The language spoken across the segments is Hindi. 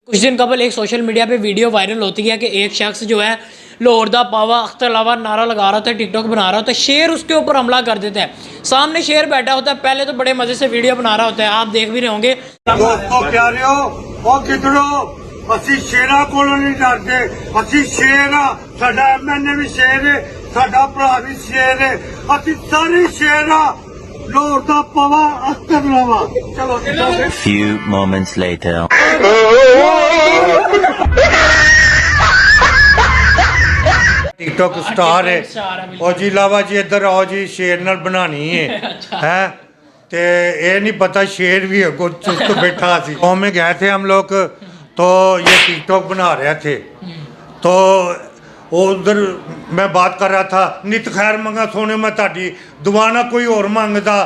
कुछ दिन कबल एक सोशल मीडिया पे वीडियो वायरल होती है कि एक शख्स जो है लाहौर दा पावा अख्तर लावा नारा लगा रहा था, टिकटॉक बना रहा होता है, शेर उसके ऊपर हमला कर देता है। सामने शेर बैठा होता है, पहले तो बड़े मजे से वीडियो बना रहा होता है, आप देख भी रहे होंगे। दोस्तों प्यारियो और कितनों ਅਸੀਂ ਸ਼ੇਰਾਂ ਕੋਲੋਂ ਨਹੀਂ ਡਰਦੇ, ਅਸੀਂ ਸ਼ੇਰ ਆ, ਸਾਡਾ ਐਮਐਨਏ ਵੀ ਸ਼ੇਰ ਹੈ, ਸਾਡਾ ਭਰਾ ਵੀ ਸ਼ੇਰ ਹੈ, ਅਸੀਂ ਸਾਰੇ ਸ਼ੇਰ ਆ। ਲਾਹੌਰ ਦਾ ਪਵਾ ਅਖਤਰ ਲਾਵਾ। ਚਲੋ A few moments later. TikTok star है और जी लावा जी इधर आओ जी, शेर नाल बनानी है है ते ये नहीं पता शेर भी है कुछ चुस्त बैठा सी। गाँव में गए थे हम लोग तो ये टिकटॉक बना रहे थे तो उधर मैं बात कर रहा था, नित खैर मंगा सोने में ताड़ी दुआना कोई और मंगदा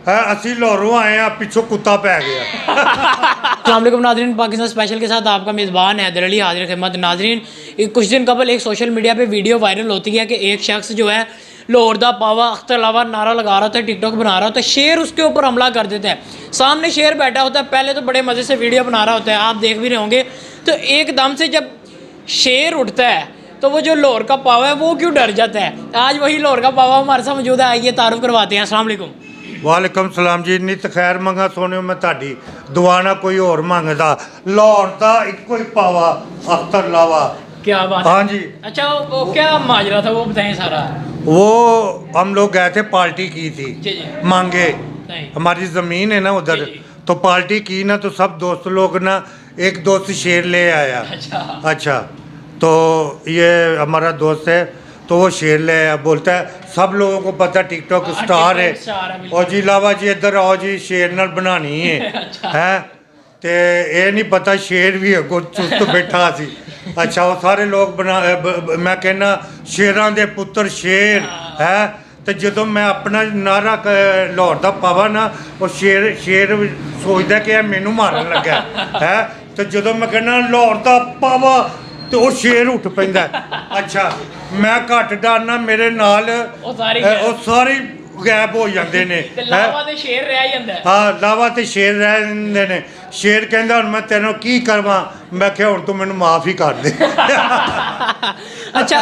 है, असी लाहौरों आए हैं, पिछों कुत्ता पै गया। अस्सलाम वालेकुम नाज़रीन, पाकिस्तान स्पेशल के साथ आपका मेज़बान हैदर अली हाजिर खिदमत। नाज़रीन, कुछ दिन कबल एक सोशल मीडिया पे वीडियो वायरल होती है कि एक शख्स जो है लाहौर दा पावा अख्तर लावा नारा लगा रहा था, टिकटॉक बना रहा होता है, शेर उसके ऊपर हमला कर देता है। सामने शेर बैठा होता है, पहले तो बड़े मज़े से वीडियो बना रहा होता है, आप देख भी रहे होंगे। तो एकदम से जब शेर उठता है तो वो जो लाहौर का पावा है वो क्यों डर जाता है। आज वही लाहौर का पावा हमारे साथ मौजूद है, आइए तारुफ करवाते हैं। अस्सलाम वालेकुम। वालेकुम सलाम जी। नित खैर मंगा सोने में ताड़ी दुआना कोई और मंगदा, लाहौर दा इको ही पावा अख्तर लावा। क्या बात हाँ जी। अच्छा, वो क्या माजरा था वो बताएं सारा। वो हम लोग गए थे, पार्टी की थी जी। मांगे, नहीं। हमारी ज़मीन है ना उधर, जी। तो पार्टी की ना तो सब दोस्त लोग ना, एक दोस्त शेर ले आया। अच्छा तो ये हमारा दोस्त है तो वो शेर ले आया, बोलता है सब लोगों को पता टिकटॉक स्टार है और जी लावा जी इधर आओ जी, शेर नाल बनानी है है ते ये नहीं पता शेर भी है कुछ चुस्त बैठा सी। अच्छा वो सारे लोग बना मैं कहना शेरां दे पुत्र शेर है। तो जो मैं अपना नारा लाहौर दा पावा ना, वो शेर सोचता कि यह मैनू मारन लगा है। तो जो मैं कहना लाहौर दा पावा तो वो शेर उठ पैंदा। अच्छा मैं घट डरना, मेरे नाल वो सारे गैब हो जाते ने। लावा ते शेर रह जांदा है। हाँ लावा ते शेर रह जांदे ने। शेर कहंदा हुण मैं तेनों की करवां, मैं क्या हुण तू मैनू माफ़ ही कर दे। अच्छा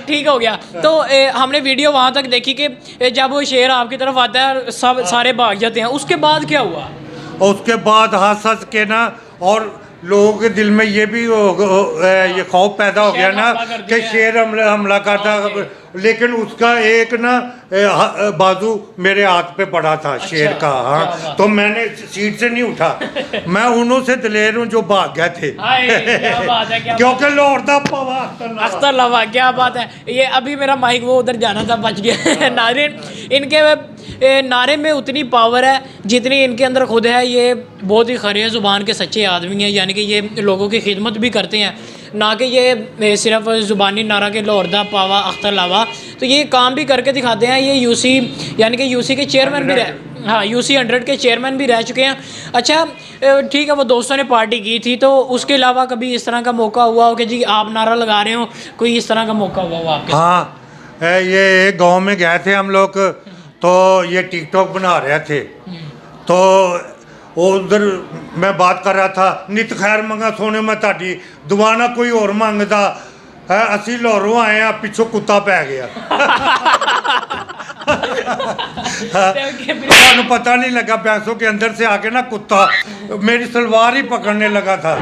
ठीक हो गया। तो हमने वीडियो वहाँ तक देखी कि जब वो शेर आपकी तरफ आता है सब सारे भाग जाते हैं, उसके बाद क्या हुआ। और उसके बाद हंस हंस के ना, और लोगों के दिल में ये भी ये खौफ पैदा हो गया ना कि शेर हमला करता, लेकिन उसका एक ना बाजू मेरे हाथ पे पड़ा था। अच्छा, शेर का। हाँ तो मैंने सीट से नहीं उठा, मैं उन्हों से दिलेर हूँ जो भाग गए थे। क्या बात है, क्योंकि लाहौर दा पावा अख्तर लावा। क्या बात है। ये अभी मेरा माइक वो उधर जाना था, बच गया। नाज़रीन, इनके नारे में उतनी पावर है जितनी इनके अंदर खुद है। ये बहुत ही खरे ज़ुबान के सच्चे आदमी हैं, यानी कि ये लोगों की खिदमत भी करते हैं, ना कि ये सिर्फ ज़ुबानी नारा के लाहौर दा पावा अख्तर लावा। तो ये काम भी करके दिखाते हैं। ये यूसी यानी कि यूसी के चेयरमैन भी हाँ यूसी 100 के चेयरमैन भी रह चुके हैं। अच्छा ठीक है, वो दोस्तों ने पार्टी की थी, तो उसके अलावा कभी इस तरह का मौका हुआ हो कि जी आप नारा लगा रहे हो, कोई इस तरह का मौका हुआ हो आपके? हाँ ये गांव में गए थे हम लोग तो ये टिकटॉक बना रहे थे तो उधर मैं बात कर रहा था, नित खैर मंगा सोने में ताड़ी दुआना कोई और मंगदा है, असी लाहौरों आए हैं, पिछों कुत्ता पै गया। थानू पता नहीं लगा, पैसों के अंदर से आके ना कुत्ता मेरी सलवार ही पकड़ने लगा था।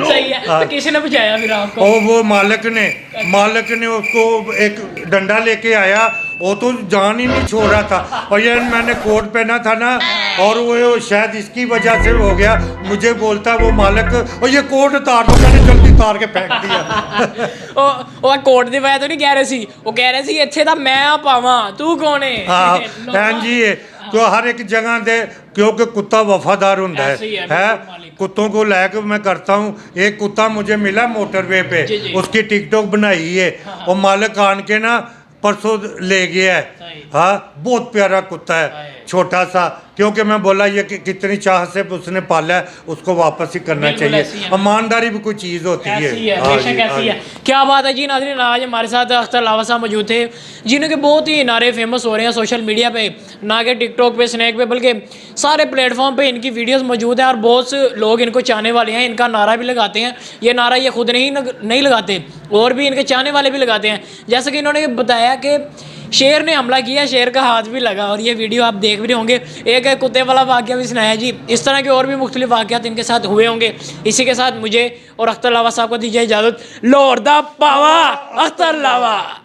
सही है। तो किसी ने बचाया फिर आपको? वो मालिक ने उसको एक डंडा लेके आया, वो तो जान ही नहीं छोड़ रहा था। और ये मैंने कोट पहना था ना, और वो शायद इसकी वजह से हो गया, मुझे बोलता वो मालिक, और ये कोट उतार दो, मैंने जल्दी उतार के फेंक दिया। वो कोट दी वजह तो नहीं कह रहे सी, वो कह रहे सी इत्थे दा मैं पावा, तू कौन है। हाँ भैन जी, तो हर एक जगह दे, क्योंकि कुत्ता वफादार होता है कुत्तों को लेकर मैं करता हूँ। एक कुत्ता मुझे मिला मोटरवे पे, उसकी टिकटॉक बनाई है, और मालिक आन के ना परसों ले गया है। हाँ बहुत प्यारा कुत्ता है। छोटा सा, क्योंकि मैं बोला ये कि कितनी चाह से उसने पाला है, उसको वापस ही करना बिल्कुल ऐसी चाहिए। है। ईमानदारी भी कोई चीज़ होती है। ऐसी है, हाँ बेशक जी, हाँ ऐसी जी। है। क्या बात है जी नाज़रीन, आज हमारे साथ अख्तर लावा साहब मौजूद थे, जिन्होंने बहुत ही नारे फेमस हो रहे हैं सोशल मीडिया पे, ना कि टिकटॉक पे, स्नैक पे, बल्कि सारे प्लेटफॉर्म पे इनकी वीडियोस मौजूद हैं और बहुत से लोग इनको चाहने वाले हैं। इनका नारा भी लगाते हैं, ये नारा ये खुद नहीं लगाते, और भी इनके चाहने वाले भी लगाते हैं। जैसे कि इन्होंने बताया कि शेर ने हमला किया, शेर का हाथ भी लगा, और ये वीडियो आप देख भी रहे होंगे। एक कुत्ते वाला वाक़या भी सुनाया जी। इस तरह के और भी मुख्तलिफ वाक़यात इनके साथ हुए होंगे। इसी के साथ मुझे और अख्तर लावा साहब को दीजिए इजाज़त। लाहौर दा पावा अख्तर लावा।